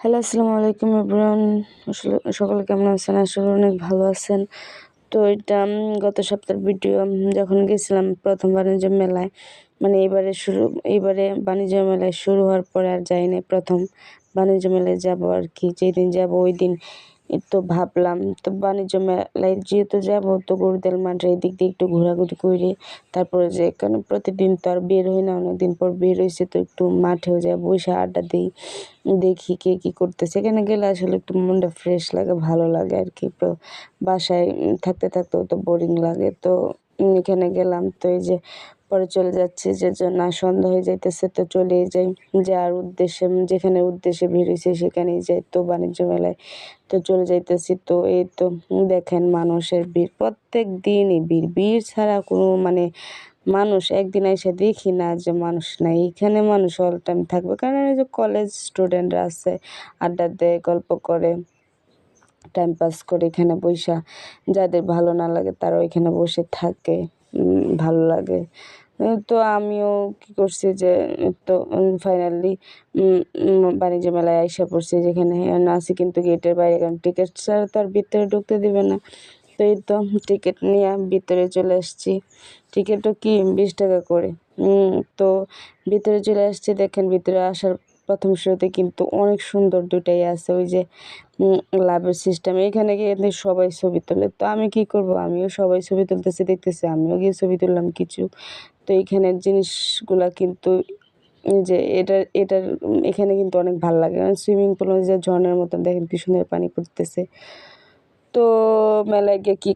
Hello, আসসালামু আলাইকুম everyone. আসলে সকলে কেমন আছেন? আসলে অনেক ভালো আছেন। তো এটা গত সপ্তাহের ভিডিও। যখন গেছিলাম প্রথম বাণিজ্য মেলায়, মানে এইবারে বাণিজ্য মেলায় শুরু হওয়ার পরে আর যাই নাই। প্রথম বাণিজ্য মেলায় যাবো আর কি। যেদিন যাবো ওই দিন তো ভাবলাম, তো বাণিজ্য মেলায় যেহেতু যাবো, তো গরুদেল মাঠের এদিক দিয়ে একটু ঘোরাঘুরি করে তারপরে যে, কেন প্রতিদিন তো আর বের হই না, অনেকদিন পর বের হয়েছে, তো একটু মাঠেও যাই, বসে আড্ডা দিই, দেখি কে কী করতেছে। এখানে গেলে আসলে একটু মনটা ফ্রেশ লাগে, ভালো লাগে আর কি। তো বাসায় থাকতে থাকতেও তো বোরিং লাগে। তো এখানে গেলাম, তো এই যে পরে চলে যাচ্ছি, যে না সন্ধ্যা হয়ে যাইতেছে, তো চলেই যাই। যার উদ্দেশ্যে, যেখানে উদ্দেশ্যে ভিড় হয়েছে সেখানেই যাই। তো বাণিজ্য মেলায় তো চলে যাইতেছি। তো এই তো দেখেন মানুষের ভিড়, প্রত্যেক দিনই ভিড় ছাড়া কোনো মানে মানুষ একদিন এসে দেখি না যে মানুষ নাই। এখানে মানুষ অল টাইম থাকবে, কারণ এই যে কলেজ স্টুডেন্টরা আছে, আড্ডা দেয়, গল্প করে, টাইম পাস করে এখানে বইসা। যাদের ভালো না লাগে তারা এখানে বসে থাকে, ভালো লাগে। তো আমিও কী করছি যে, তো ফাইনালি বাণিজ্য মেলায় আইসা পড়ছি, যেখানে আছি কিন্তু গেটের বাইরে, কারণ টিকিট ছাড়া তো আর ভিতরে ঢুকতে দিবে না। তো এই তো টিকিট নিয়ে ভিতরে চলে আসছি। টিকিটও কি 20 টাকা করে। তো ভিতরে চলে আসছি, দেখেন ভিতরে আসার প্রথম শুরুতে কিন্তু অনেক সুন্দর দুটাই আছে, ওই যে লাভের সিস্টেম। এখানে গিয়ে কিন্তু সবাই ছবি তোলে। তো আমি কি করব, আমিও সবাই ছবি তুলতেছে দেখতেছি, আমিও গিয়ে ছবি তুললাম কিছু। তো এইখানের জিনিসগুলা কিন্তু যে এটার এখানে কিন্তু অনেক ভাল লাগে, কারণ সুইমিং পুল যে ঝর্ণার মতন, দেখেন কি সুন্দর পানি পড়তেছে। তো মেলায় গিয়ে কী